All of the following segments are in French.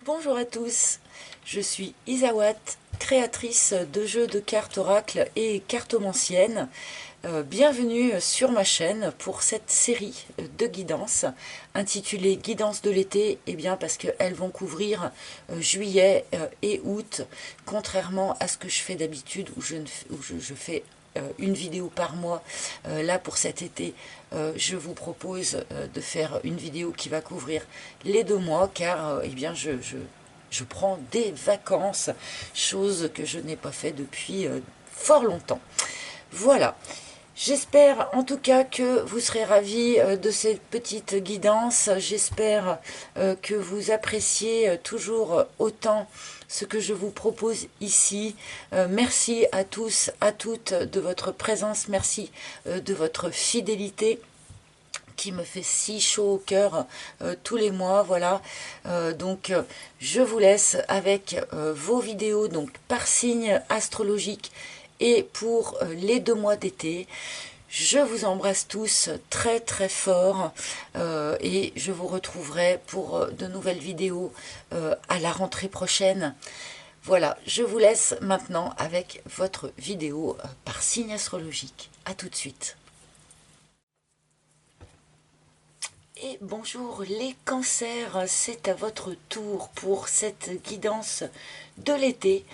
Bonjour à tous, je suis Isawat, créatrice de jeux de cartes oracle et cartomancienne. Bienvenue sur ma chaîne pour cette série de guidances intitulée Guidance de l'été, et bien parce qu'elles vont couvrir juillet et août, contrairement à ce que je fais d'habitude où je fais une vidéo par mois. Là pour cet été, je vous propose de faire une vidéo qui va couvrir les 2 mois, car eh bien je prends des vacances, chose que je n'ai pas fait depuis fort longtemps. Voilà. J'espère en tout cas que vous serez ravis de cette petite guidance. J'espère que vous appréciez toujours autant ce que je vous propose ici. Merci à tous, à toutes de votre présence. Merci de votre fidélité qui me fait si chaud au cœur tous les mois. Voilà. Je vous laisse avec vos vidéos donc par signe astrologique et pour les 2 mois d'été. Je vous embrasse tous très très fort et je vous retrouverai pour de nouvelles vidéos à la rentrée prochaine. Voilà, je vous laisse maintenant avec votre vidéo par signe astrologique. A tout de suite. Et bonjour les cancers, c'est à votre tour pour cette guidance de l'été.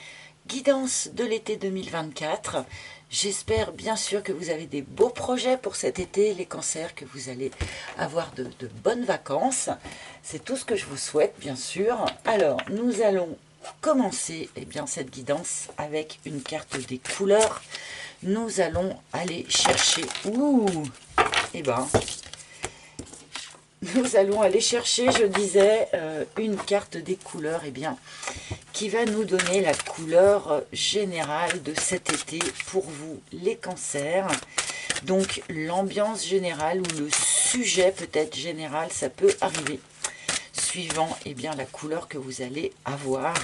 Guidance de l'été 2024. J'espère bien sûr que vous avez des beaux projets pour cet été, les cancers, que vous allez avoir de bonnes vacances. C'est tout ce que je vous souhaite, bien sûr. Alors, nous allons commencer cette guidance avec une carte des couleurs. Nous allons aller chercher... nous allons aller chercher, je disais, une carte des couleurs, qui va nous donner la couleur générale de cet été pour vous, les cancers. Donc, l'ambiance générale ou le sujet peut-être général, ça peut arriver, suivant la couleur que vous allez avoir.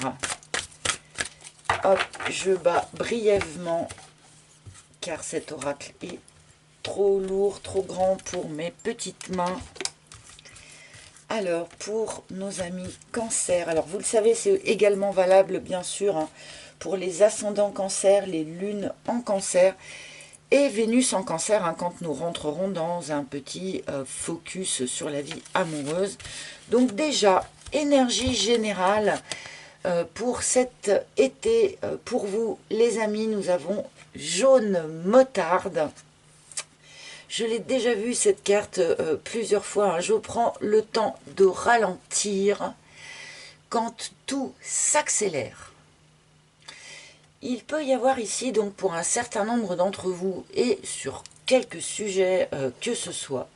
Hop, je bats brièvement, car cet oracle est trop lourd, trop grand pour mes petites mains. Alors, pour nos amis cancer, alors vous le savez, c'est également valable, bien sûr, pour les ascendants cancer, les lunes en cancer et Vénus en cancer, quand nous rentrerons dans un petit focus sur la vie amoureuse. Donc déjà, énergie générale pour cet été, pour vous, les amis, nous avons jaune motarde. Je l'ai déjà vu cette carte plusieurs fois. Je prends le temps de ralentir quand tout s'accélère. Il peut y avoir ici, donc pour un certain nombre d'entre vous, et sur quelques sujets que ce soit,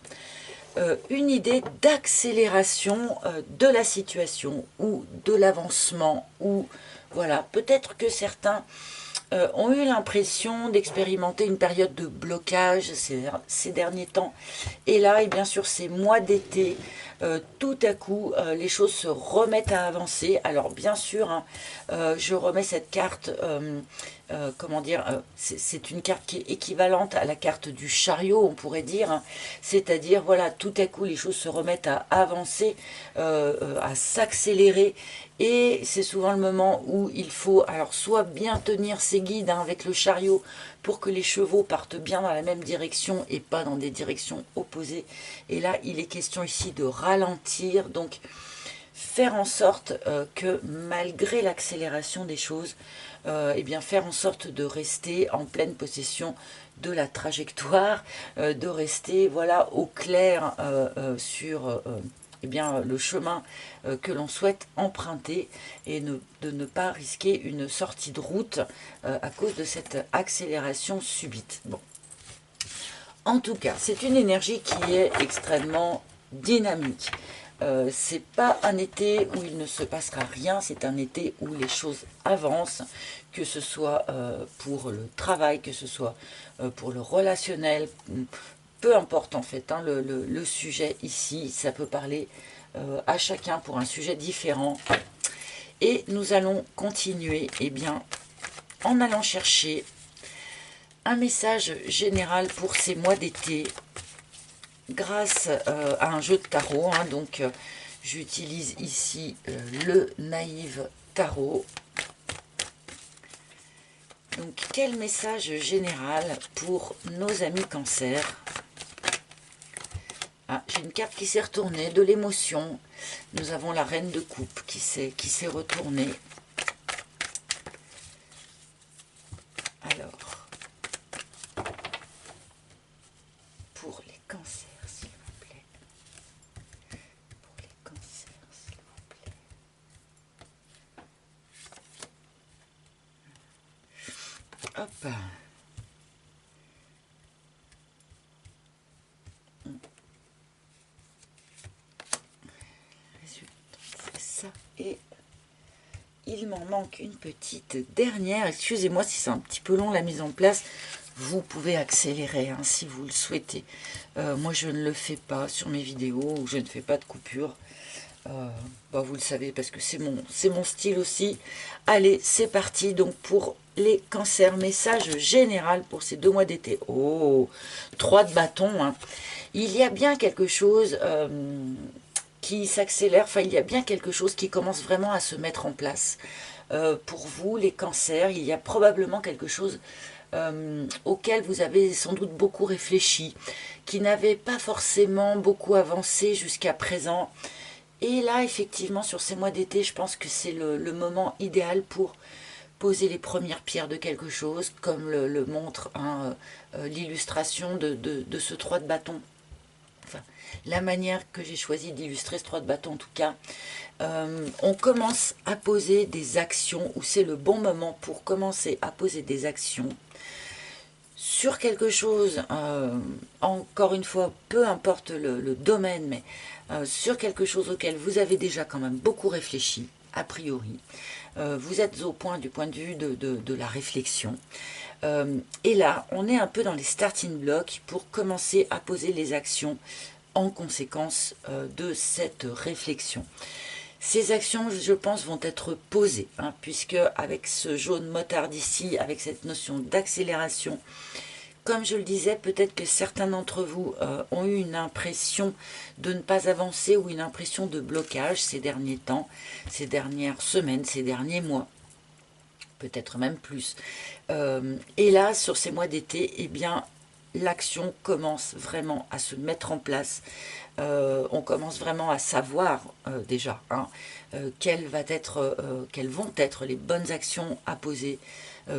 une idée d'accélération de la situation ou de l'avancement. Ou voilà, peut-être que certains ont eu l'impression d'expérimenter une période de blocage ces derniers temps. Et là, et bien sûr, ces mois d'été, tout à coup, les choses se remettent à avancer. Alors, bien sûr, je remets cette carte, c'est une carte qui est équivalente à la carte du chariot, on pourrait dire. C'est-à-dire, voilà, tout à coup, les choses se remettent à avancer, à s'accélérer. Et c'est souvent le moment où il faut alors soit bien tenir ses guides avec le chariot pour que les chevaux partent bien dans la même direction et pas dans des directions opposées. Et là, il est question ici de ralentir, donc faire en sorte que malgré l'accélération des choses, faire en sorte de rester en pleine possession de la trajectoire, de rester voilà au clair sur le chemin que l'on souhaite emprunter et de ne pas risquer une sortie de route à cause de cette accélération subite. Bon. En tout cas, c'est une énergie qui est extrêmement dynamique. C'est pas un été où il ne se passera rien, c'est un été où les choses avancent, que ce soit pour le travail, que ce soit pour le relationnel, peu importe en fait, le sujet ici, ça peut parler à chacun pour un sujet différent. Et nous allons continuer en allant chercher un message général pour ces mois d'été grâce à un jeu de tarot. J'utilise ici le Naïve Tarot. Donc, quel message général pour nos amis Cancer? Ah, j'ai une carte qui s'est retournée, de l'émotion. Nous avons la Reine de Coupe qui s'est retournée. Alors, pour les cancers, s'il vous plaît. Pour les cancers, s'il vous plaît. Hop. C'est ça. Et il m'en manque une petite dernière. Excusez-moi si c'est un petit peu long la mise en place. Vous pouvez accélérer hein, si vous le souhaitez. Moi, je ne le fais pas sur mes vidéos où je ne fais pas de coupure. Bah, vous le savez parce que c'est mon style aussi. Allez, c'est parti. Donc, pour les cancers, message général pour ces 2 mois d'été. Oh, 3 de bâton. Hein. Il y a bien quelque chose qui s'accélère. Enfin, il y a bien quelque chose qui commence vraiment à se mettre en place. Pour vous, les cancers, il y a probablement quelque chose auquel vous avez sans doute beaucoup réfléchi, qui n'avait pas forcément beaucoup avancé jusqu'à présent. Et là, effectivement, sur ces mois d'été, je pense que c'est le moment idéal pour poser les premières pierres de quelque chose, comme le montre hein, l'illustration de ce 3 de bâton. Enfin, la manière que j'ai choisi d'illustrer ce 3 de bâton, en tout cas, on commence à poser des actions, ou c'est le bon moment pour commencer à poser des actions sur quelque chose, encore une fois, peu importe le domaine, mais sur quelque chose auquel vous avez déjà quand même beaucoup réfléchi, a priori. Vous êtes au point du point de vue de la réflexion. Et là, on est un peu dans les starting blocks pour commencer à poser les actions en conséquence de cette réflexion. Ces actions, je pense, vont être posées, hein, puisque avec ce jaune motard ici, avec cette notion d'accélération, comme je le disais, peut-être que certains d'entre vous ont eu une impression de ne pas avancer ou une impression de blocage ces derniers temps, ces dernières semaines, ces derniers mois, peut-être même plus. Et là, sur ces mois d'été, eh bien, l'action commence vraiment à se mettre en place. On commence vraiment à savoir déjà hein, quelles vont être les bonnes actions à poser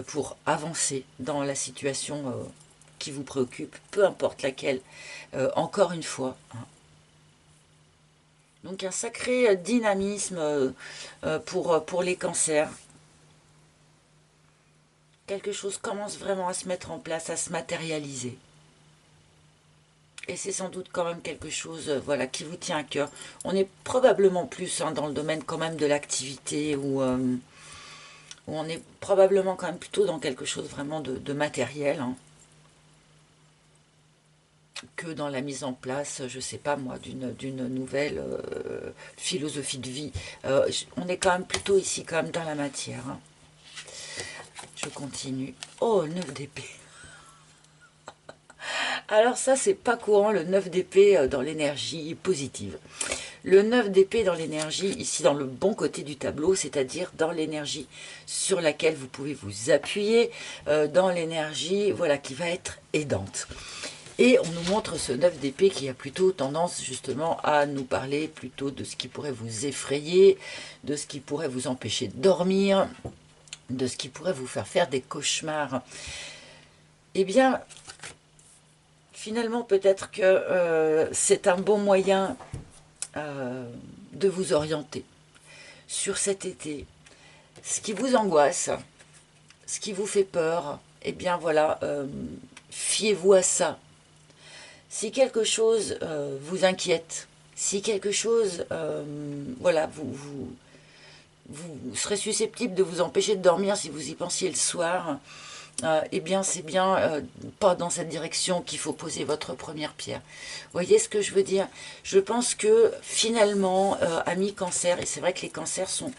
pour avancer dans la situation qui vous préoccupe, peu importe laquelle, encore une fois. Hein. Donc un sacré dynamisme pour les cancers. Quelque chose commence vraiment à se mettre en place, à se matérialiser. Et c'est sans doute quand même quelque chose voilà, qui vous tient à cœur. On est probablement plus hein, dans le domaine quand même de l'activité où on est probablement quand même plutôt dans quelque chose vraiment de matériel. Hein, que dans la mise en place, je sais pas moi, d'une nouvelle philosophie de vie. On est quand même plutôt ici quand même dans la matière. Hein. Je continue. Oh, 9 d'épée. Alors ça, c'est pas courant, le 9 d'épée dans l'énergie positive. Le 9 d'épée dans l'énergie, ici dans le bon côté du tableau, c'est-à-dire dans l'énergie sur laquelle vous pouvez vous appuyer, dans l'énergie voilà, qui va être aidante. Et on nous montre ce 9 d'épée qui a plutôt tendance justement à nous parler plutôt de ce qui pourrait vous effrayer, de ce qui pourrait vous empêcher de dormir, de ce qui pourrait vous faire des cauchemars. Eh bien, finalement, peut-être que c'est un bon moyen de vous orienter sur cet été. Ce qui vous angoisse, ce qui vous fait peur, eh bien voilà, fiez-vous à ça. Si quelque chose vous inquiète, si quelque chose, voilà, vous serez susceptible de vous empêcher de dormir si vous y pensiez le soir, eh bien c'est bien pas dans cette direction qu'il faut poser votre première pierre. Vous voyez ce que je veux dire? Je pense que finalement, amis cancer, et c'est vrai que les cancers sont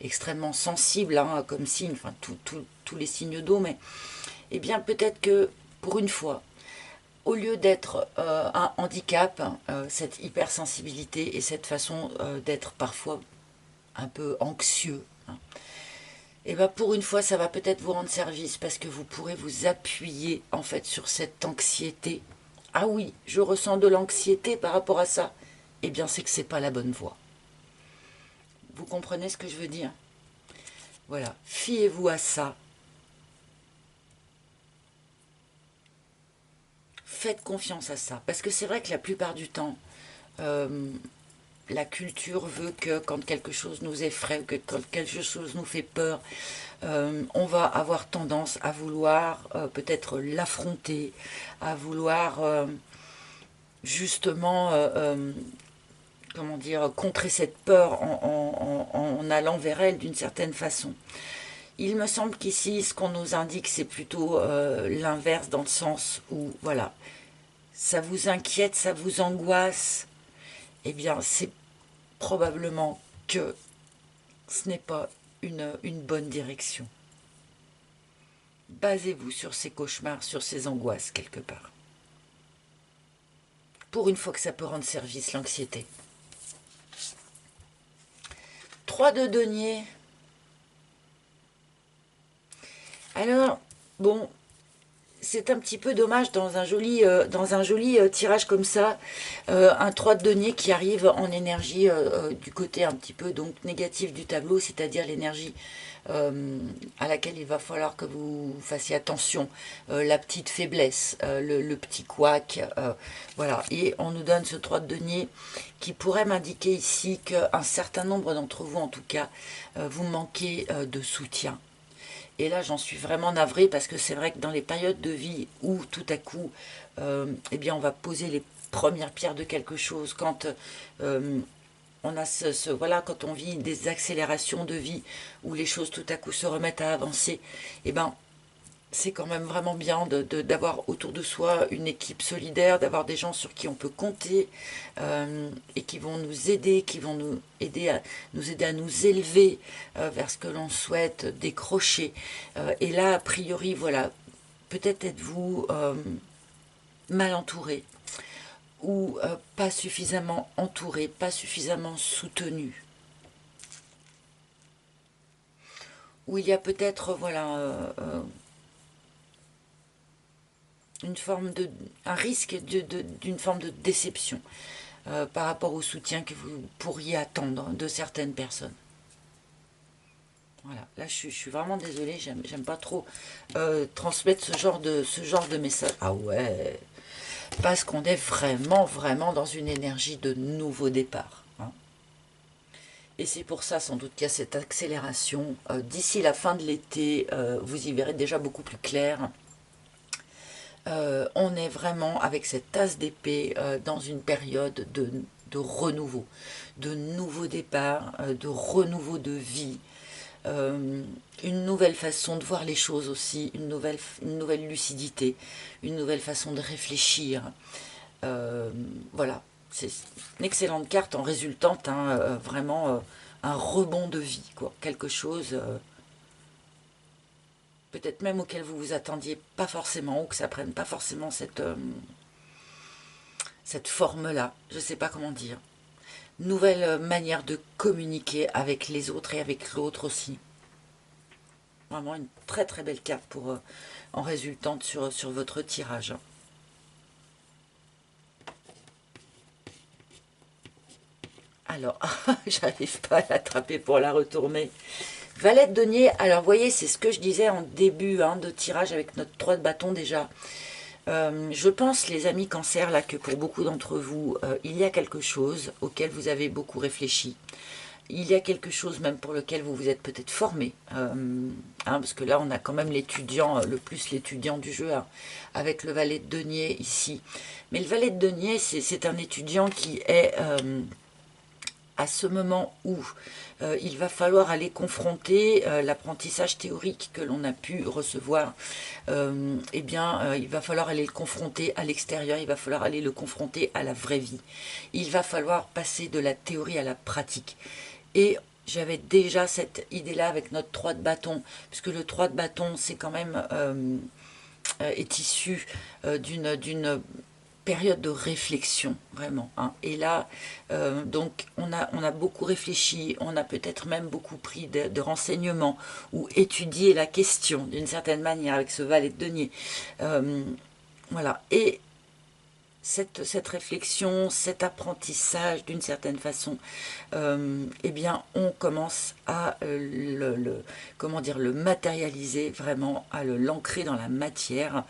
extrêmement sensibles hein, comme signe, enfin tous les signes d'eau, mais eh bien peut-être que pour une fois, au lieu d'être un handicap, cette hypersensibilité et cette façon d'être parfois un peu anxieux, hein, et bien pour une fois ça va peut-être vous rendre service parce que vous pourrez vous appuyer en fait sur cette anxiété. Ah oui, je ressens de l'anxiété par rapport à ça. Eh bien c'est que c'est pas la bonne voie. Vous comprenez ce que je veux dire? Voilà, fiez-vous à ça. Faites confiance à ça. Parce que c'est vrai que la plupart du temps, euh, la culture veut que quand quelque chose nous effraie, que quand quelque chose nous fait peur, on va avoir tendance à vouloir peut-être l'affronter, à vouloir justement, comment dire, contrer cette peur en allant vers elle d'une certaine façon. Il me semble qu'ici, ce qu'on nous indique, c'est plutôt l'inverse, dans le sens où, voilà, ça vous inquiète, ça vous angoisse, eh bien, c'est probablement que ce n'est pas une bonne direction. Basez-vous sur ces cauchemars, sur ces angoisses, quelque part. Pour une fois que ça peut rendre service, l'anxiété. 3 de denier. Alors, bon, c'est un petit peu dommage dans un joli tirage comme ça, un 3 de denier qui arrive en énergie du côté un petit peu donc négatif du tableau, c'est-à-dire l'énergie à laquelle il va falloir que vous fassiez attention, la petite faiblesse, le petit couac, voilà. Et on nous donne ce 3 de denier qui pourrait m'indiquer ici qu'un certain nombre d'entre vous, en tout cas, vous manquez de soutien. Et là, j'en suis vraiment navrée parce que c'est vrai que dans les périodes de vie où tout à coup, eh bien, on va poser les premières pierres de quelque chose, quand on a voilà, quand on vit des accélérations de vie où les choses tout à coup se remettent à avancer, eh ben, c'est quand même vraiment bien d'avoir autour de soi une équipe solidaire, d'avoir des gens sur qui on peut compter et qui vont nous aider, qui vont nous aider à nous élever vers ce que l'on souhaite décrocher. Et là, a priori, voilà, peut-être êtes-vous mal entouré ou pas suffisamment entouré, pas suffisamment soutenu. Ou il y a peut-être, voilà, une forme un risque d'une forme de déception par rapport au soutien que vous pourriez attendre de certaines personnes. Voilà, là je suis vraiment désolée, j'aime pas trop transmettre ce genre de message. Ah ouais, parce qu'on est vraiment dans une énergie de nouveau départ. Hein. Et c'est pour ça sans doute qu'il y a cette accélération. D'ici la fin de l'été, vous y verrez déjà beaucoup plus clair. On est vraiment avec cette tasse d'épée dans une période de renouveau, de nouveau départ, de renouveau de vie, une nouvelle façon de voir les choses aussi, une nouvelle lucidité, une nouvelle façon de réfléchir. Voilà, c'est une excellente carte en résultante, hein, vraiment un rebond de vie, quoi, quelque chose peut-être même auquel vous vous attendiez pas forcément, ou que ça prenne pas forcément cette forme-là, je sais pas comment dire. Nouvelle manière de communiquer avec les autres et avec l'autre aussi. Vraiment une très belle carte pour en résultante sur votre tirage. Alors, j'arrive pas à l'attraper pour la retourner. Valet de denier, alors vous voyez, c'est ce que je disais en début hein, de tirage avec notre 3 de bâton déjà. Je pense, les amis cancer, là, que pour beaucoup d'entre vous, il y a quelque chose auquel vous avez beaucoup réfléchi. Il y a quelque chose même pour lequel vous vous êtes peut-être formé. Hein, parce que là, on a quand même l'étudiant, le plus l'étudiant du jeu, hein, avec le valet de denier ici. Mais le valet de denier, c'est un étudiant qui est à ce moment où il va falloir aller confronter l'apprentissage théorique que l'on a pu recevoir, eh bien, il va falloir aller le confronter à l'extérieur, il va falloir aller le confronter à la vraie vie. Il va falloir passer de la théorie à la pratique. Et j'avais déjà cette idée-là avec notre 3 de bâton, puisque le 3 de bâton, c'est quand même est issu d'une période de réflexion, vraiment. Hein. Et là, donc, on a beaucoup réfléchi, on a peut-être même beaucoup pris de renseignements ou étudié la question d'une certaine manière avec ce valet de denier. Voilà. Et cette réflexion, cet apprentissage d'une certaine façon, eh bien, on commence à comment dire, le matérialiser vraiment, à l'ancrer dans la matière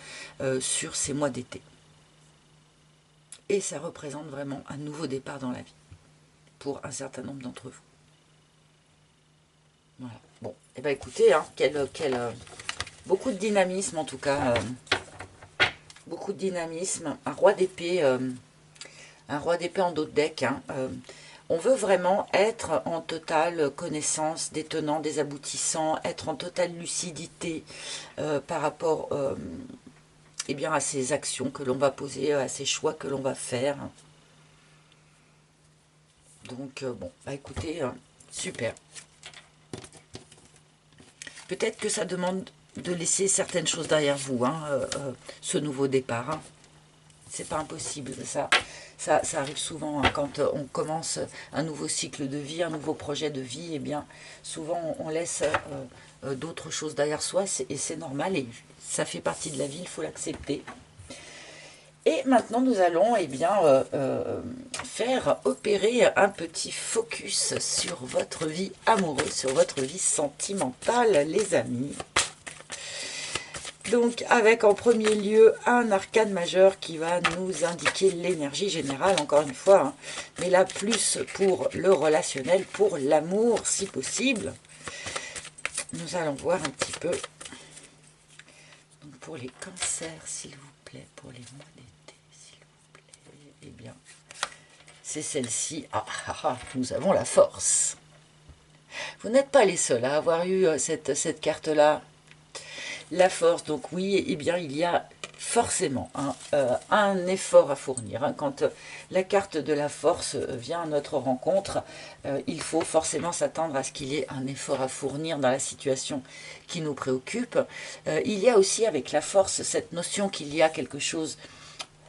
sur ces mois d'été. Et ça représente vraiment un nouveau départ dans la vie, pour un certain nombre d'entre vous. Voilà. Bon, et eh bien écoutez, hein, beaucoup de dynamisme en tout cas, beaucoup de dynamisme, un roi d'épée en dos de deck, hein, on veut vraiment être en totale connaissance des tenants, des aboutissants, être en totale lucidité par rapport eh bien, à ces actions que l'on va poser, à ces choix que l'on va faire. Donc, bon, bah écoutez, super. Peut-être que ça demande de laisser certaines choses derrière vous, hein, ce nouveau départ. Hein. C'est pas impossible, ça arrive souvent hein, quand on commence un nouveau cycle de vie, un nouveau projet de vie, et eh bien souvent on laisse d'autres choses derrière soi, et c'est normal, et ça fait partie de la vie, il faut l'accepter. Et maintenant nous allons eh bien, faire opérer un petit focus sur votre vie amoureuse, sur votre vie sentimentale, les amis. Donc avec en premier lieu un arcane majeur qui va nous indiquer l'énergie générale, encore une fois, hein, mais là plus pour le relationnel, pour l'amour si possible. Nous allons voir un petit peu. Donc pour les cancers, s'il vous plaît, pour les mois d'été, s'il vous plaît, eh bien, c'est celle-ci. Nous avons la force. Vous n'êtes pas les seuls à avoir eu cette carte-là. La force, donc oui, eh bien, il y a forcément un effort à fournir. Hein. Quand la carte de la force vient à notre rencontre, il faut forcément s'attendre à ce qu'il y ait un effort à fournir dans la situation qui nous préoccupe. Il y a aussi avec la force cette notion qu'il y a quelque chose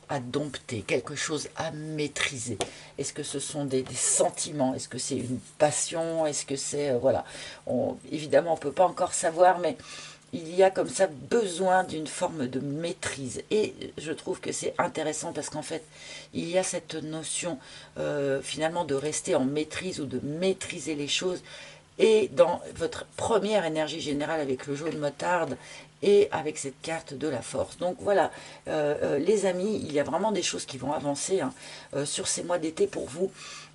à dompter, quelque chose à maîtriser. Est-ce que ce sont des sentiments? Est-ce que c'est une passion? Est-ce que c'est... voilà. Évidemment, on ne peut pas encore savoir, mais il y a comme ça besoin d'une forme de maîtrise. Et je trouve que c'est intéressant parce qu'en fait, il y a cette notion finalement de rester en maîtrise ou de maîtriser les choses. Et dans votre première énergie générale avec le jaune moutarde et avec cette carte de la force. Donc voilà, les amis, il y a vraiment des choses qui vont avancer hein, sur ces mois d'été pour vous.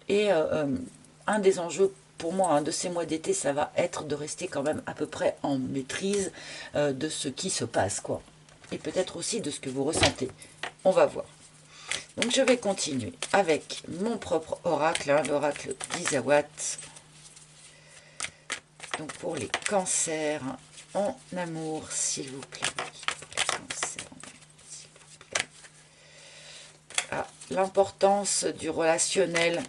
Et un des enjeux pour moi, hein, de ces mois d'été, ça va être de rester quand même à peu près en maîtrise de ce qui se passe, quoi. Et peut-être aussi de ce que vous ressentez. On va voir. Donc je vais continuer avec mon propre oracle, hein, l'oracle d'Isawat. Donc pour les cancers en amour, s'il vous plaît. Les cancers, s'il vous plaît. Ah, l'importance du relationnel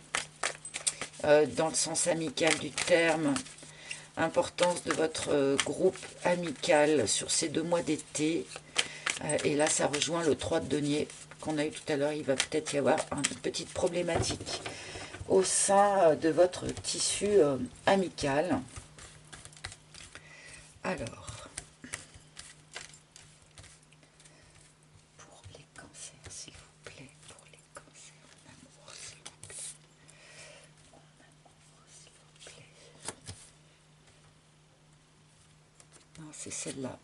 dans le sens amical du terme, importance de votre groupe amical sur ces 2 mois d'été. Et là, ça rejoint le 3 de denier qu'on a eu tout à l'heure. Il va peut-être y avoir une petite problématique au sein de votre tissu amical. Alors, pour les cancers, s'il vous plaît, pour les cancers en amour, s'il vous plaît. En amour, s'il vous plaît. Non, c'est celle-là.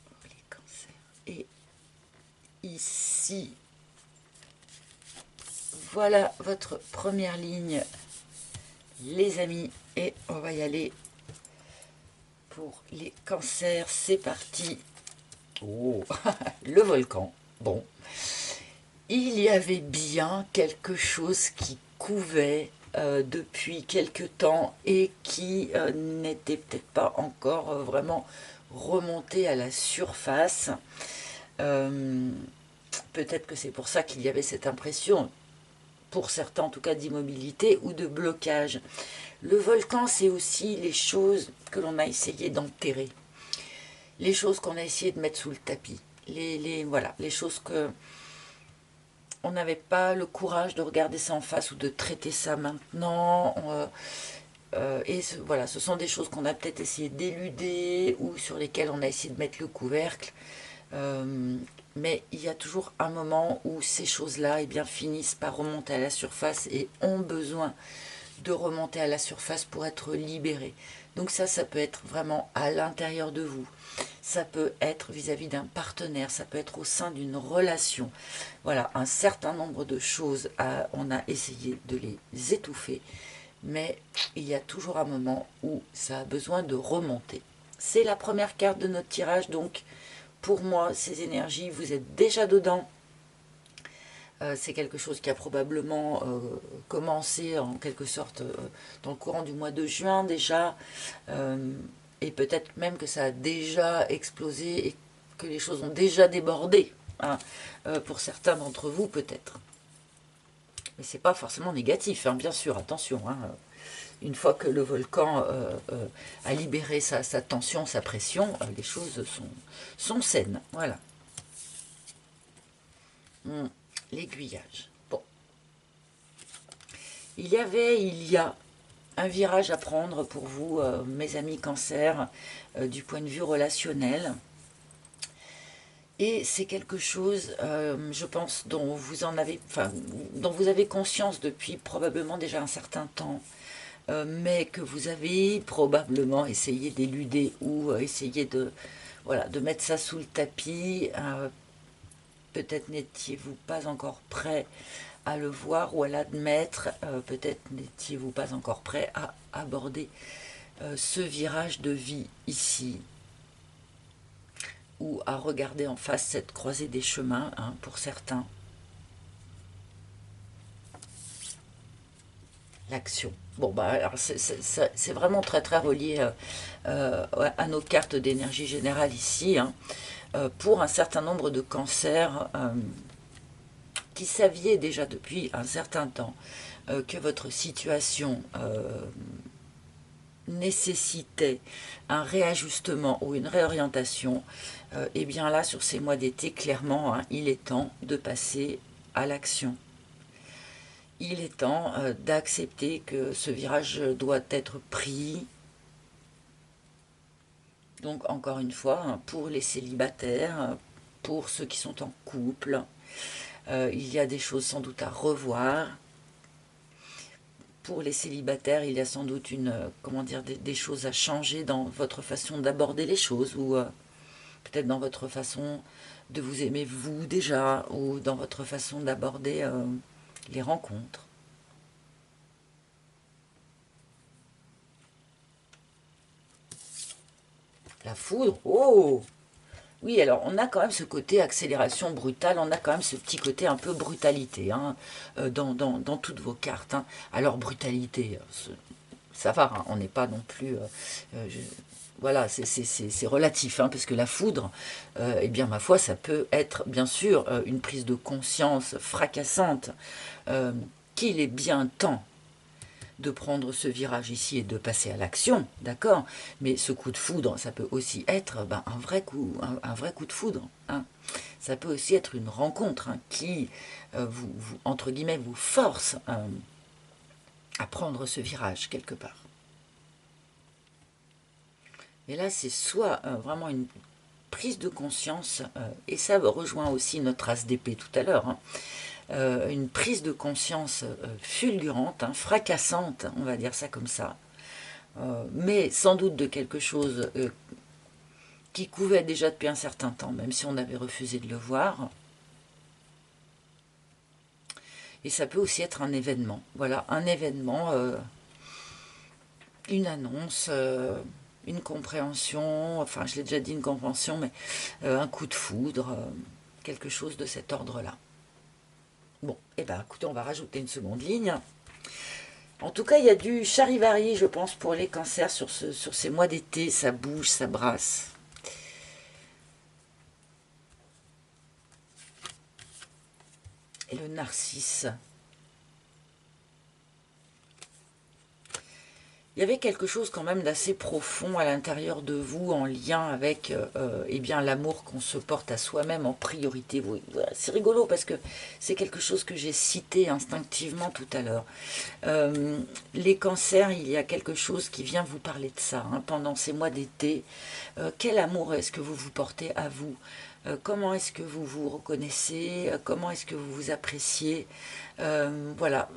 Pour les cancers. Et ici, voilà votre première ligne, les amis. Et on va y aller pour les cancers. C'est parti. Oh, le volcan. Bon. Il y avait bien quelque chose qui couvait depuis quelque temps et qui n'était peut-être pas encore vraiment remonté à la surface. Peut-être que c'est pour ça qu'il y avait cette impression, pour certains en tout cas, d'immobilité ou de blocage. Le volcan, c'est aussi les choses que l'on a essayé d'enterrer. les choses qu'on a essayé de mettre sous le tapis, voilà, les choses que on n'avait pas le courage de regarder ça en face ou de traiter ça maintenant. Voilà, ce sont des choses qu'on a peut-être essayé d'éluder ou sur lesquelles on a essayé de mettre le couvercle. Euh, mais il y a toujours un moment où ces choses-là eh bien, finissent par remonter à la surface et ont besoin de remonter à la surface pour être libérées. Donc ça peut être vraiment à l'intérieur de vous. Ça peut être vis-à-vis d'un partenaire, ça peut être au sein d'une relation. Voilà, un certain nombre de choses, on a essayé de les étouffer, mais il y a toujours un moment où ça a besoin de remonter. C'est la première carte de notre tirage, donc pour moi, ces énergies, vous êtes déjà dedans. C'est quelque chose qui a probablement commencé en quelque sorte dans le courant du mois de juin déjà, et peut-être même que ça a déjà explosé et que les choses ont déjà débordé, hein, pour certains d'entre vous peut-être. Mais c'est pas forcément négatif, hein, bien sûr, attention. Hein, une fois que le volcan a libéré sa tension, sa pression, les choses sont saines. Voilà. L'aiguillage. Bon. Il y a un virage à prendre pour vous, mes amis cancer, du point de vue relationnel. Et c'est quelque chose, je pense, dont vous avez conscience depuis probablement déjà un certain temps, mais que vous avez probablement essayé d'éluder ou essayé voilà, de mettre ça sous le tapis. Peut-être n'étiez-vous pas encore prêt à le voir ou à l'admettre, peut-être n'étiez-vous pas encore prêt à aborder ce virage de vie ici, ou à regarder en face cette croisée des chemins, hein, pour certains. L'action. Bon, bah, alors c'est vraiment très très relié à nos cartes d'énergie générale ici, hein, pour un certain nombre de cancers qui saviez déjà depuis un certain temps que votre situation nécessitait un réajustement ou une réorientation, et bien là, sur ces mois d'été, clairement, hein, il est temps de passer à l'action. Il est temps d'accepter que ce virage doit être pris. Donc, encore une fois, hein, pour les célibataires, pour ceux qui sont en couple, il y a des choses sans doute à revoir. Pour les célibataires, il y a sans doute comment dire, des choses à changer dans votre façon d'aborder les choses, ou peut-être dans votre façon de vous aimer vous déjà, ou dans votre façon d'aborder les rencontres. La foudre, oh! Oui, alors on a quand même ce côté accélération brutale, on a quand même ce petit côté un peu brutalité, hein, dans toutes vos cartes. Hein. Alors brutalité, ça va, hein, on n'est pas non plus... voilà, c'est relatif, hein, parce que la foudre, eh bien ma foi, ça peut être bien sûr une prise de conscience fracassante, qu'il est bien temps de prendre ce virage ici et de passer à l'action, d'accord, mais ce coup de foudre, ça peut aussi être un vrai coup, un vrai coup de foudre. Hein. Ça peut aussi être une rencontre, hein, qui, entre guillemets, vous force à prendre ce virage quelque part. Et là, c'est soit vraiment une prise de conscience, et ça rejoint aussi notre as d'épée tout à l'heure, hein, une prise de conscience fulgurante, hein, fracassante, on va dire ça comme ça, mais sans doute de quelque chose qui couvait déjà depuis un certain temps, même si on avait refusé de le voir. Et ça peut aussi être un événement, voilà, un événement, une annonce, une compréhension, enfin je l'ai déjà dit, une compréhension, mais un coup de foudre, quelque chose de cet ordre-là. Bon, et bien écoutez, on va rajouter une seconde ligne. En tout cas, il y a du charivari, je pense, pour les cancers sur ces mois d'été. Ça bouge, ça brasse. Et le narcisse. Il y avait quelque chose quand même d'assez profond à l'intérieur de vous en lien avec eh bien l'amour qu'on se porte à soi-même en priorité. Oui, voilà, c'est rigolo parce que c'est quelque chose que j'ai cité instinctivement tout à l'heure. Euh, les cancers, il y a quelque chose qui vient vous parler de ça hein, pendant ces mois d'été. Quel amour est-ce que vous vous portez à vous? Comment est-ce que vous vous reconnaissez? Comment est-ce que vous vous appréciez? Voilà,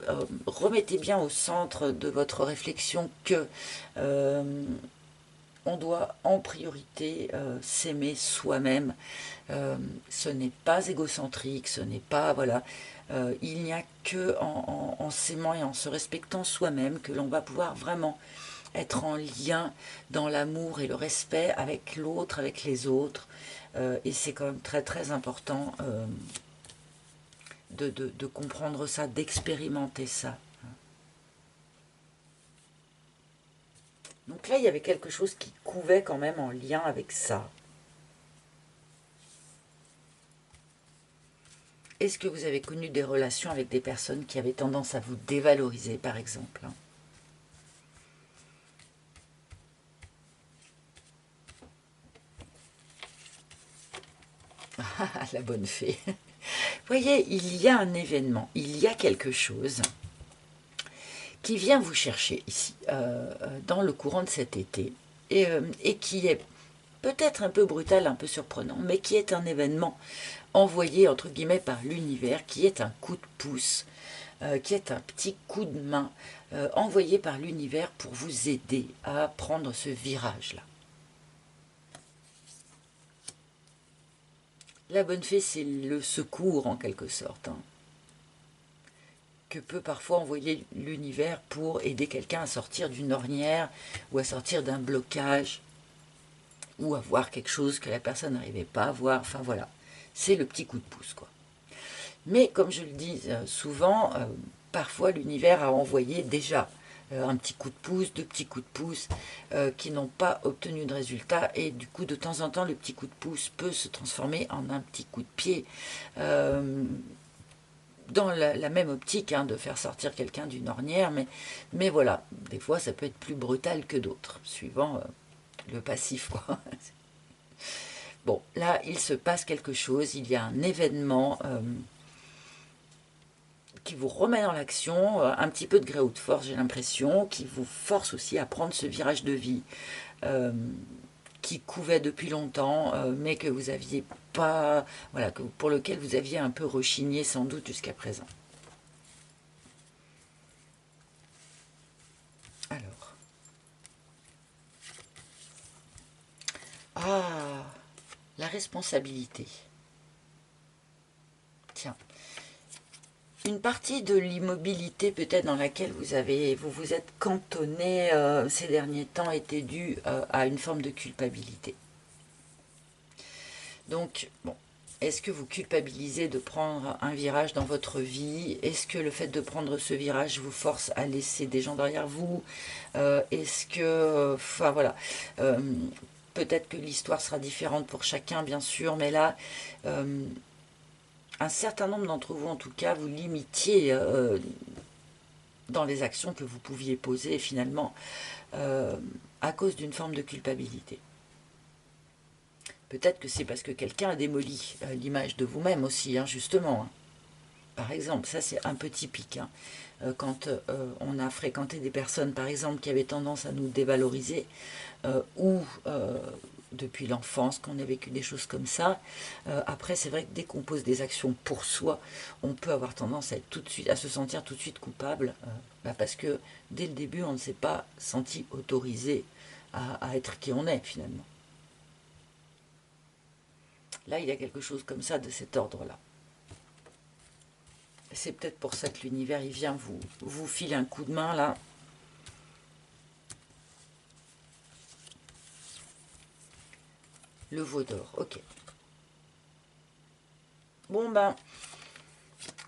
remettez bien au centre de votre réflexion que on doit en priorité s'aimer soi-même. Ce n'est pas égocentrique, ce n'est pas, voilà, il n'y a que en s'aimant et en se respectant soi-même que l'on va pouvoir vraiment être en lien dans l'amour et le respect avec l'autre, avec les autres. Et c'est quand même très très important de comprendre ça, d'expérimenter ça. Donc là, il y avait quelque chose qui couvait quand même en lien avec ça. Est-ce que vous avez connu des relations avec des personnes qui avaient tendance à vous dévaloriser, par exemple? Ah, la bonne fée. Vous voyez, il y a un événement, il y a quelque chose qui vient vous chercher ici, dans le courant de cet été, et qui est peut-être un peu brutal, un peu surprenant, mais qui est un événement envoyé, entre guillemets, par l'univers, qui est un coup de pouce, qui est un petit coup de main, envoyé par l'univers pour vous aider à prendre ce virage-là. La bonne fée, c'est le secours, en quelque sorte, hein, que peut parfois envoyer l'univers pour aider quelqu'un à sortir d'une ornière ou à sortir d'un blocage ou à voir quelque chose que la personne n'arrivait pas à voir. Enfin voilà, c'est le petit coup de pouce, quoi. Mais comme je le dis souvent, parfois l'univers a envoyé déjà un petit coup de pouce, deux petits coups de pouce qui n'ont pas obtenu de résultat, et du coup de temps en temps le petit coup de pouce peut se transformer en un petit coup de pied dans la même optique hein, de faire sortir quelqu'un d'une ornière, mais voilà, des fois ça peut être plus brutal que d'autres, suivant le passif, quoi. Bon, là il se passe quelque chose, il y a un événement qui vous remet dans l'action, un petit peu de gré ou de force, j'ai l'impression, qui vous force aussi à prendre ce virage de vie qui couvait depuis longtemps, mais que vous aviez pas, voilà, pour lequel vous aviez un peu rechigné sans doute jusqu'à présent. Alors, ah, la responsabilité. Tiens, une partie de l'immobilité peut-être dans laquelle vous vous êtes cantonné ces derniers temps était due à une forme de culpabilité. Donc, bon, est-ce que vous culpabilisez de prendre un virage dans votre vie? Est-ce que le fait de prendre ce virage vous force à laisser des gens derrière vous? Est-ce que... Enfin, voilà. Peut-être que l'histoire sera différente pour chacun, bien sûr, mais là... un certain nombre d'entre vous, en tout cas, vous limitiez dans les actions que vous pouviez poser, finalement, à cause d'une forme de culpabilité. Peut-être que c'est parce que quelqu'un a démoli l'image de vous-même aussi, hein, justement. Hein. Par exemple, ça c'est un peu typique. Hein. Quand on a fréquenté des personnes, par exemple, qui avaient tendance à nous dévaloriser, ou depuis l'enfance, qu'on a vécu des choses comme ça, après c'est vrai que dès qu'on pose des actions pour soi, on peut avoir tendance à, être tout de suite, à se sentir tout de suite coupable, parce que dès le début, on ne s'est pas senti autorisé à être qui on est, finalement. Là, il y a quelque chose comme ça, de cet ordre-là. C'est peut-être pour ça que l'univers, il vient vous filer un coup de main, là. Le veau d'or, ok. Bon, ben,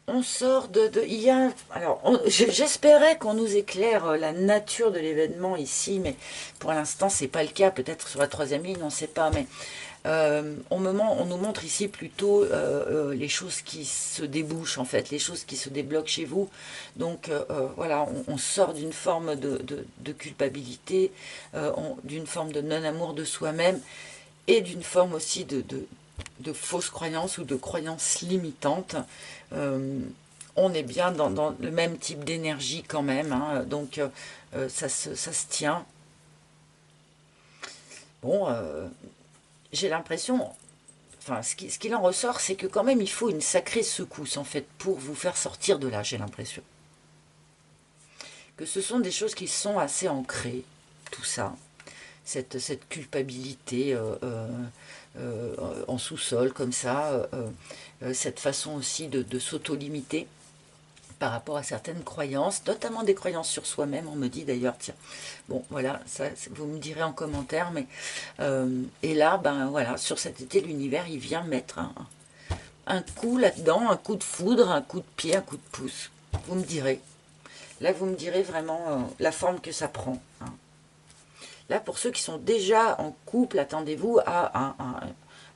on sort il y a, alors, j'espérais qu'on nous éclaire la nature de l'événement ici, mais pour l'instant, c'est pas le cas. Peut-être sur la troisième ligne, on ne sait pas, mais On nous montre ici plutôt les choses qui se débouchent, en fait, les choses qui se débloquent chez vous. Donc voilà, on sort d'une forme de culpabilité, d'une forme de non-amour de soi-même, et d'une forme aussi de fausses croyances ou de croyances limitantes. On est bien dans le même type d'énergie quand même, hein, donc ça se tient. Bon, j'ai l'impression, enfin, ce qu'il en ressort, c'est que quand même il faut une sacrée secousse en fait pour vous faire sortir de là, j'ai l'impression. Que ce sont des choses qui sont assez ancrées, tout ça, cette culpabilité en sous-sol comme ça, cette façon aussi de s'auto-limiter par rapport à certaines croyances, notamment des croyances sur soi-même. On me dit d'ailleurs, tiens, bon voilà, ça vous me direz en commentaire, mais et là, ben voilà, sur cet été, l'univers, il vient mettre un coup là-dedans, un coup de foudre, un coup de pied, un coup de pouce. Vous me direz. Là, vous me direz vraiment la forme que ça prend. Hein. Là, pour ceux qui sont déjà en couple, attendez-vous à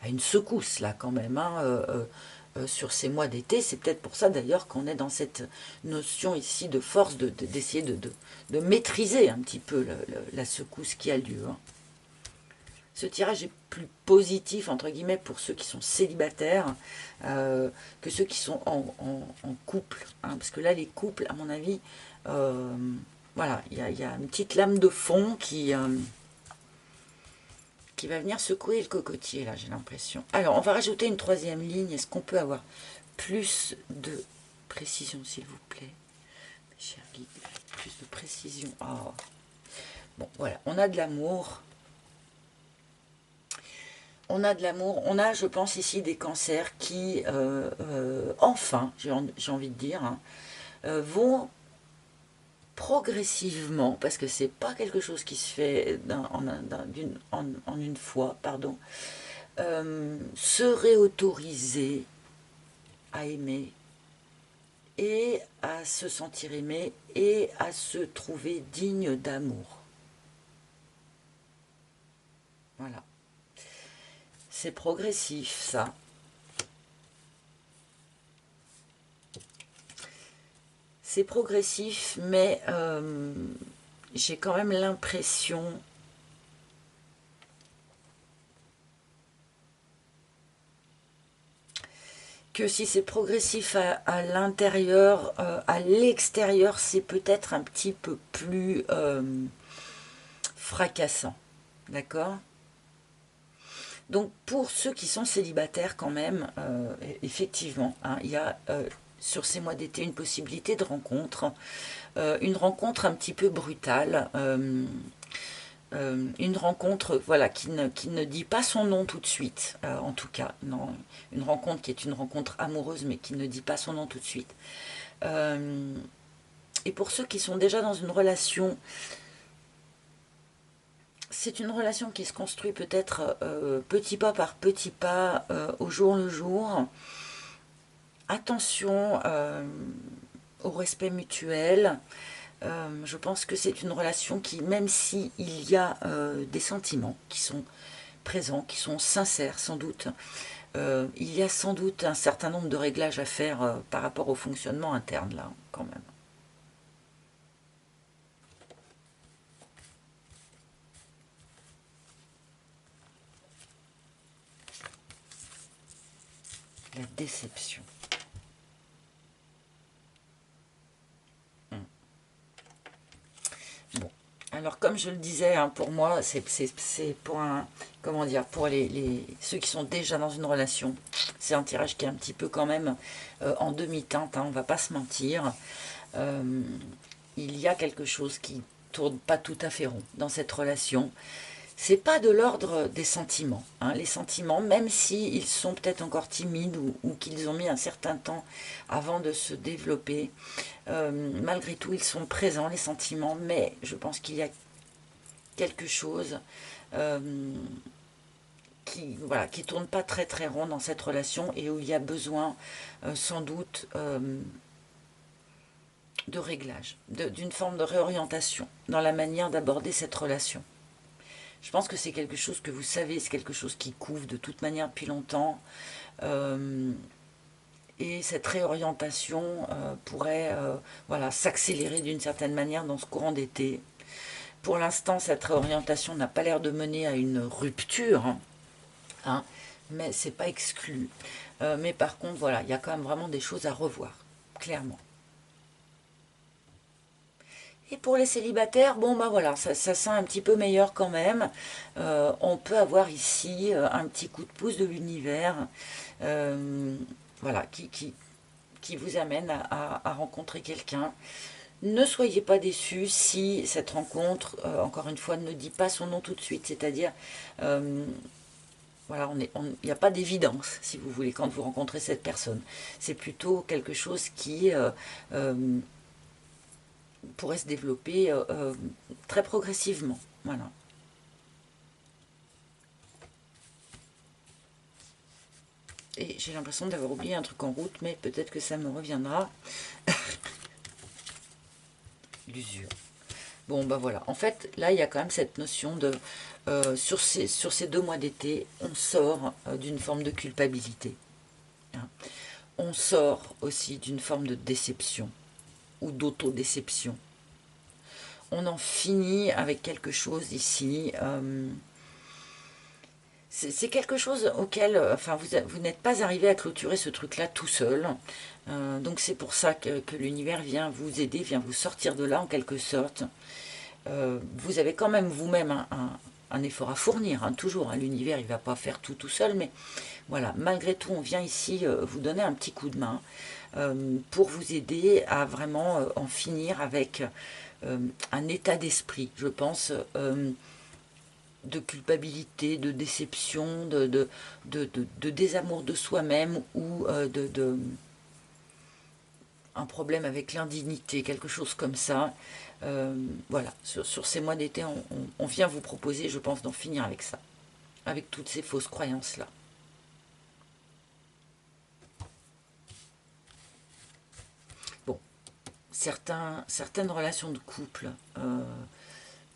une secousse, là, quand même, hein, sur ces mois d'été. C'est peut-être pour ça, d'ailleurs, qu'on est dans cette notion ici de force, d'essayer de maîtriser un petit peu la secousse qui a lieu. Hein. Ce tirage est plus positif, entre guillemets, pour ceux qui sont célibataires que ceux qui sont en couple. Hein, parce que là, les couples, à mon avis, voilà, il y a une petite lame de fond qui va venir secouer le cocotier, là, j'ai l'impression. Alors, on va rajouter une troisième ligne. Est-ce qu'on peut avoir plus de précision, s'il vous plaît, mes chers guides? Plus de précision. Oh. Bon, voilà, on a de l'amour. On a de l'amour. On a, je pense, ici des cancers qui, enfin, j'ai envie de dire, hein, vont progressivement, parce que c'est pas quelque chose qui se fait en une fois, pardon, se réautoriser à aimer et à se sentir aimé et à se trouver digne d'amour. Voilà. C'est progressif, ça. C'est progressif, mais j'ai quand même l'impression que si c'est progressif à l'intérieur, à l'extérieur, c'est peut-être un petit peu plus fracassant. D'accord ? Donc pour ceux qui sont célibataires quand même, effectivement, hein, il y a sur ces mois d'été une possibilité de rencontre, une rencontre un petit peu brutale, une rencontre voilà, qui ne dit pas son nom tout de suite, en tout cas, non, une rencontre qui est une rencontre amoureuse mais qui ne dit pas son nom tout de suite. Et pour ceux qui sont déjà dans une relation, c'est une relation qui se construit peut-être petit pas par petit pas, au jour le jour. Attention au respect mutuel. Je pense que c'est une relation qui, même s'il y a des sentiments qui sont présents, qui sont sincères sans doute, il y a sans doute un certain nombre de réglages à faire par rapport au fonctionnement interne, là, quand même. La déception. Bon. Alors, comme je le disais, hein, pour moi, c'est pour un, comment dire, pour ceux qui sont déjà dans une relation, c'est un tirage qui est un petit peu quand même en demi-teinte, hein, on va pas se mentir. Il y a quelque chose qui tourne pas tout à fait rond dans cette relation. C'est pas de l'ordre des sentiments. Hein. Les sentiments, même s'ils sont peut-être encore timides ou qu'ils ont mis un certain temps avant de se développer, malgré tout, ils sont présents, les sentiments, mais je pense qu'il y a quelque chose qui voilà, qui tourne pas très très rond dans cette relation et où il y a besoin sans doute de réglage, d'une forme de réorientation dans la manière d'aborder cette relation. Je pense que c'est quelque chose que vous savez, c'est quelque chose qui couve de toute manière depuis longtemps. Et cette réorientation pourrait voilà, s'accélérer d'une certaine manière dans ce courant d'été. Pour l'instant, cette réorientation n'a pas l'air de mener à une rupture, hein, mais c'est pas exclu. Mais par contre, voilà, il y a quand même vraiment des choses à revoir, clairement. Et pour les célibataires, bon bah voilà, ça sent un petit peu meilleur quand même. On peut avoir ici un petit coup de pouce de l'univers, voilà, qui vous amène à rencontrer quelqu'un. Ne soyez pas déçus si cette rencontre, encore une fois, ne dit pas son nom tout de suite, c'est-à-dire, voilà, il n'y a pas d'évidence, si vous voulez, quand vous rencontrez cette personne. C'est plutôt quelque chose qui pourrait se développer très progressivement. Voilà. Et j'ai l'impression d'avoir oublié un truc en route, mais peut-être que ça me reviendra. L'usure. Bon, ben voilà. En fait, là, il y a quand même cette notion de... sur ces 2 mois d'été, on sort d'une forme de culpabilité. Hein. On sort aussi d'une forme de déception ou d'autodéception. On en finit avec quelque chose ici. C'est quelque chose auquel enfin, vous n'êtes pas arrivé à clôturer ce truc-là tout seul. Donc c'est pour ça que l'univers vient vous aider, vient vous sortir de là en quelque sorte. Vous avez quand même vous-même un effort à fournir, hein, toujours. Hein, l'univers, il ne va pas faire tout seul, mais voilà, malgré tout, on vient ici vous donner un petit coup de main pour vous aider à vraiment en finir avec un état d'esprit, je pense, de culpabilité, de déception, de désamour de soi-même ou un problème avec l'indignité, quelque chose comme ça. Voilà, sur ces mois d'été, on vient vous proposer, je pense, d'en finir avec ça, avec toutes ces fausses croyances-là. Bon, certaines relations de couple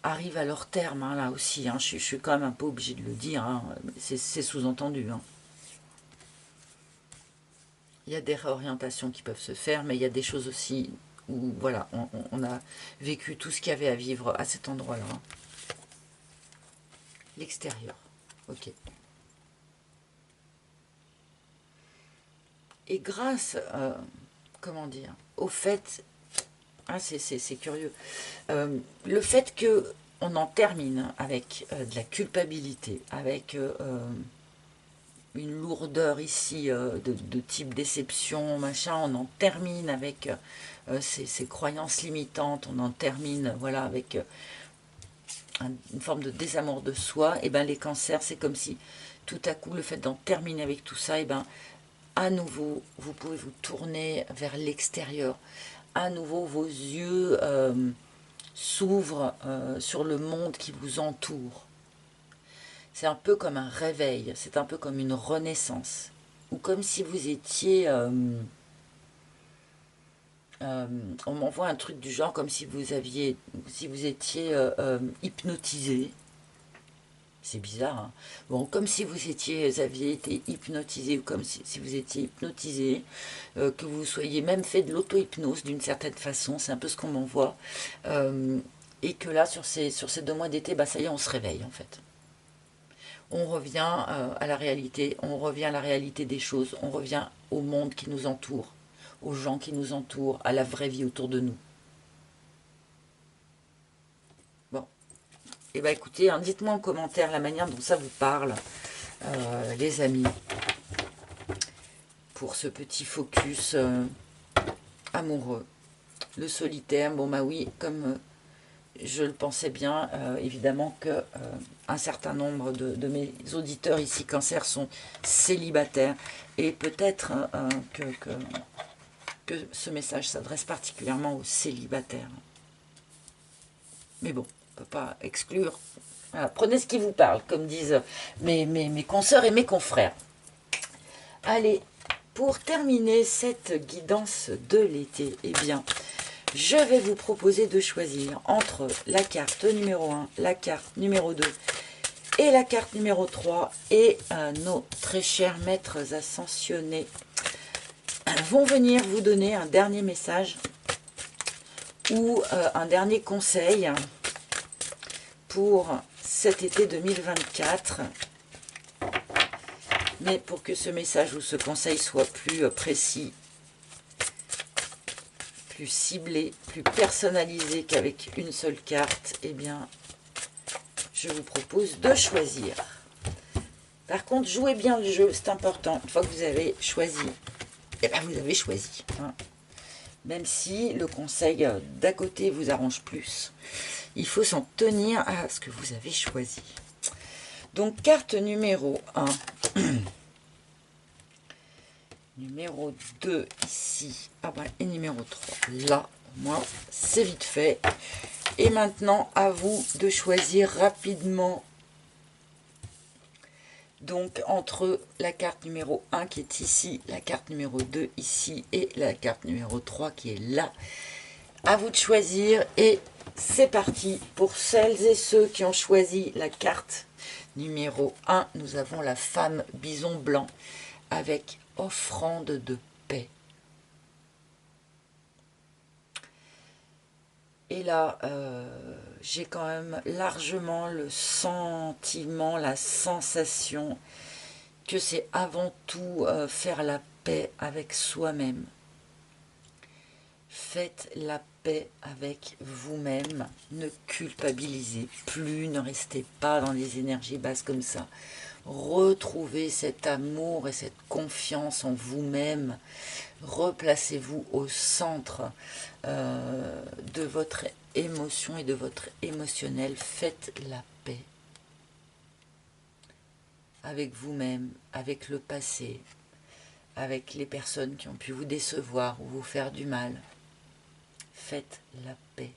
arrivent à leur terme, hein, là aussi, hein, je suis quand même un peu obligée de le dire, hein, c'est sous-entendu. Hein. Il y a des réorientations qui peuvent se faire, mais il y a des choses aussi où voilà, on a vécu tout ce qu'il y avait à vivre à cet endroit-là. L'extérieur, ok. Et grâce, comment dire, au fait, hein, c'est curieux, le fait que on en termine avec de la culpabilité, avec une lourdeur ici de type déception, machin, on en termine avec ces croyances limitantes, on en termine voilà, avec une forme de désamour de soi, et ben les cancers, c'est comme si tout à coup le fait d'en terminer avec tout ça, et ben à nouveau vous pouvez vous tourner vers l'extérieur, à nouveau vos yeux s'ouvrent sur le monde qui vous entoure. C'est un peu comme un réveil, c'est un peu comme une renaissance, ou comme si vous étiez... on m'envoie un truc du genre comme si vous étiez hypnotisé. C'est bizarre, hein. Bon, comme si vous aviez été hypnotisé, ou comme si vous étiez hypnotisé, que vous soyez même fait de l'auto-hypnose d'une certaine façon, c'est un peu ce qu'on m'envoie. Et que là, sur ces 2 mois d'été, bah, ça y est, on se réveille en fait. On revient à la réalité, on revient à la réalité des choses, on revient au monde qui nous entoure, aux gens qui nous entourent, à la vraie vie autour de nous. Bon, et bah écoutez, hein, dites-moi en commentaire la manière dont ça vous parle, les amis, pour ce petit focus amoureux. Le solitaire, bon bah oui, comme... je le pensais bien, évidemment que un certain nombre de mes auditeurs ici cancer sont célibataires et peut-être que ce message s'adresse particulièrement aux célibataires. Mais bon, on ne peut pas exclure. Voilà, prenez ce qui vous parle, comme disent mes consoeurs et mes confrères. Allez, pour terminer cette guidance de l'été, eh bien... je vais vous proposer de choisir entre la carte numéro 1, la carte numéro 2 Et la carte numéro 3 et nos très chers maîtres ascensionnés vont venir vous donner un dernier message ou un dernier conseil pour cet été 2024. Mais pour que ce message ou ce conseil soit plus précis, plus ciblé, plus personnalisé qu'avec une seule carte, eh bien, je vous propose de choisir. Par contre, jouez bien le jeu, c'est important. Une fois que vous avez choisi, eh bien, vous avez choisi. Hein. Même si le conseil d'à côté vous arrange plus, il faut s'en tenir à ce que vous avez choisi. Donc, carte numéro 1. Numéro 2 ici, et numéro 3 là, moi c'est vite fait. Et maintenant à vous de choisir rapidement, donc entre la carte numéro 1 qui est ici, la carte numéro 2 ici et la carte numéro 3 qui est là. À vous de choisir et c'est parti. Pour celles et ceux qui ont choisi la carte numéro 1, nous avons la femme bison blanc avec offrande de paix. Et là, j'ai quand même largement le sentiment, la sensation que c'est avant tout faire la paix avec soi-même. Faites la paix avec vous-même. Ne culpabilisez plus, ne restez pas dans les énergies basses comme ça. Retrouvez cet amour et cette confiance en vous-même. Replacez-vous au centre de votre émotion et de votre émotionnel. Faites la paix avec vous-même, avec le passé, avec les personnes qui ont pu vous décevoir ou vous faire du mal. Faites la paix.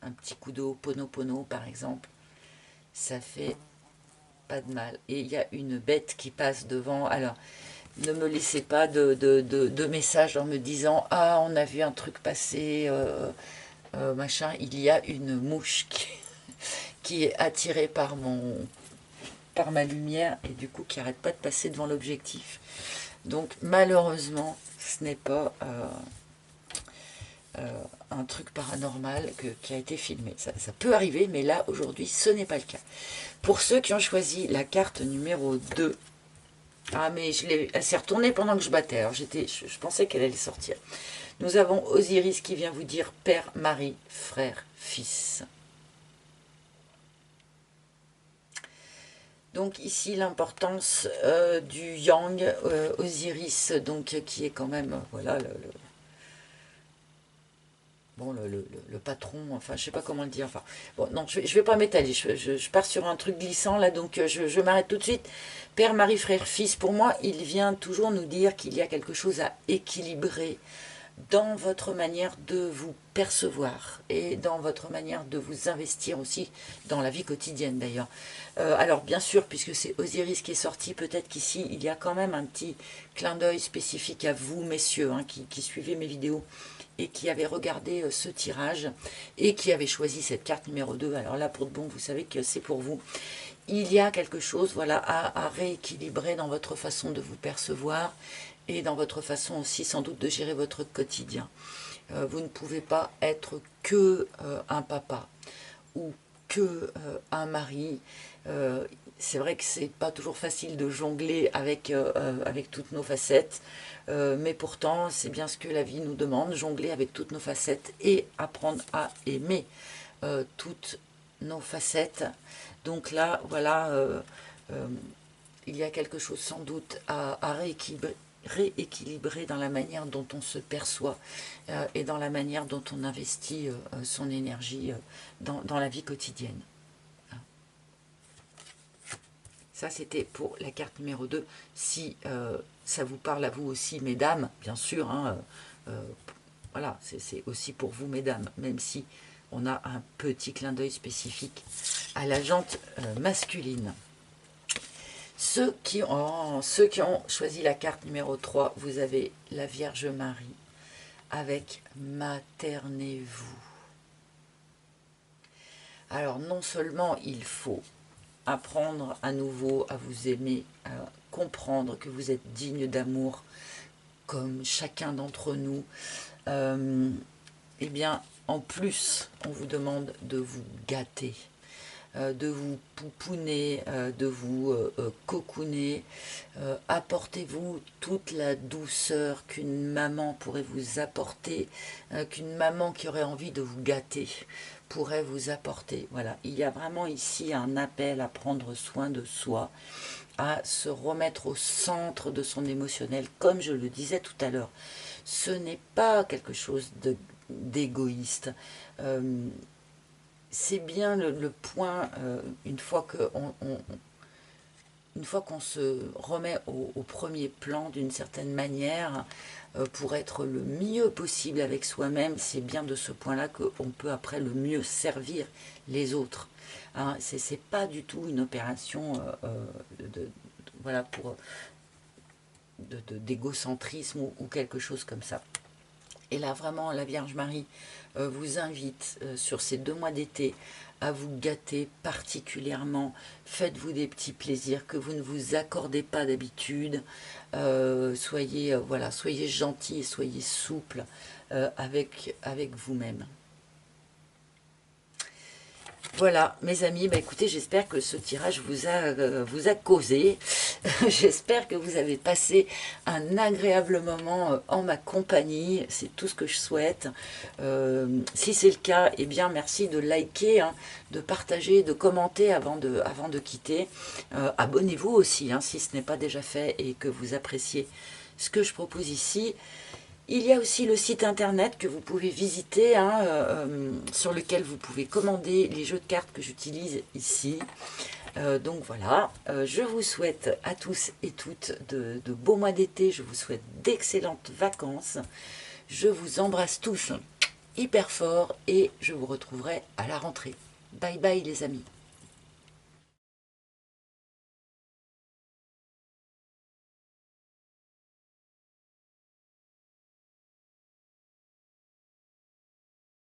Un petit coup d'eau, Ho'oponopono par exemple, ça fait pas de mal. Et il y a une bête qui passe devant. Alors, ne me laissez pas de messages en me disant « Ah, on a vu un truc passer, machin ». Il y a une mouche qui est attirée par ma lumière et du coup qui n'arrête pas de passer devant l'objectif. Donc, malheureusement, ce n'est pas un truc paranormal qui a été filmé. Ça peut arriver, mais là, aujourd'hui, ce n'est pas le cas. Pour ceux qui ont choisi la carte numéro 2, ah, mais elle s'est retournée pendant que je battais. Alors, je pensais qu'elle allait sortir. Nous avons Osiris qui vient vous dire Père, Marie, Frère, Fils. Donc, ici, l'importance du Yang, Osiris, donc, qui est quand même, voilà, le patron, enfin, je sais pas comment le dire. Enfin, bon, non, je vais pas m'étaler. Je pars sur un truc glissant, là, donc je m'arrête tout de suite. Père, Marie, Frère, Fils, pour moi, il vient toujours nous dire qu'il y a quelque chose à équilibrer dans votre manière de vous percevoir et dans votre manière de vous investir aussi dans la vie quotidienne d'ailleurs. Alors bien sûr, puisque c'est Osiris qui est sorti, peut-être qu'ici il y a quand même un petit clin d'œil spécifique à vous messieurs hein, qui suivez mes vidéos et qui avez regardé ce tirage et qui avez choisi cette carte numéro 2. Alors là pour de bon, vous savez que c'est pour vous. Il y a quelque chose voilà, à rééquilibrer dans votre façon de vous percevoir et dans votre façon aussi sans doute de gérer votre quotidien. Vous ne pouvez pas être que un papa ou que un mari. C'est vrai que c'est pas toujours facile de jongler avec toutes nos facettes, mais pourtant c'est bien ce que la vie nous demande, jongler avec toutes nos facettes et apprendre à aimer toutes nos facettes. Donc là, voilà, il y a quelque chose sans doute à rééquilibrer dans la manière dont on se perçoit et dans la manière dont on investit son énergie dans la vie quotidienne. Ça, c'était pour la carte numéro 2. Si ça vous parle à vous aussi, mesdames, bien sûr, hein, voilà, c'est aussi pour vous, mesdames, même si on a un petit clin d'œil spécifique à la jante masculine. Ceux qui ont choisi la carte numéro 3, vous avez la Vierge Marie avec Maternez-vous. Alors non seulement il faut apprendre à nouveau à vous aimer, à comprendre que vous êtes digne d'amour, comme chacun d'entre nous, eh bien, en plus, on vous demande de vous gâter, de vous pouponner, de vous cocooner. Apportez-vous toute la douceur qu'une maman pourrait vous apporter, qu'une maman qui aurait envie de vous gâter pourrait vous apporter. Voilà, il y a vraiment ici un appel à prendre soin de soi, à se remettre au centre de son émotionnel, comme je le disais tout à l'heure. Ce n'est pas quelque chose d'égoïste. C'est bien le point, une fois qu'on se remet au premier plan d'une certaine manière, pour être le mieux possible avec soi-même, c'est bien de ce point-là qu'on peut après le mieux servir les autres. Hein, c'est pas du tout une opération voilà, d'égocentrisme ou quelque chose comme ça. Et là, vraiment, la Vierge Marie vous invite sur ces 2 mois d'été à vous gâter particulièrement. Faites-vous des petits plaisirs que vous ne vous accordez pas d'habitude. Soyez, voilà, soyez gentils et soyez souples avec vous-même. Voilà, mes amis, bah écoutez, j'espère que ce tirage vous a causé. J'espère que vous avez passé un agréable moment en ma compagnie. C'est tout ce que je souhaite. Si c'est le cas, eh bien, merci de liker, hein, de partager, de commenter avant de quitter. Abonnez-vous aussi, hein, si ce n'est pas déjà fait et que vous appréciez ce que je propose ici. Il y a aussi le site internet que vous pouvez visiter, hein, sur lequel vous pouvez commander les jeux de cartes que j'utilise ici. Donc voilà, je vous souhaite à tous et toutes de beaux mois d'été, je vous souhaite d'excellentes vacances. Je vous embrasse tous hyper fort et je vous retrouverai à la rentrée. Bye bye les amis.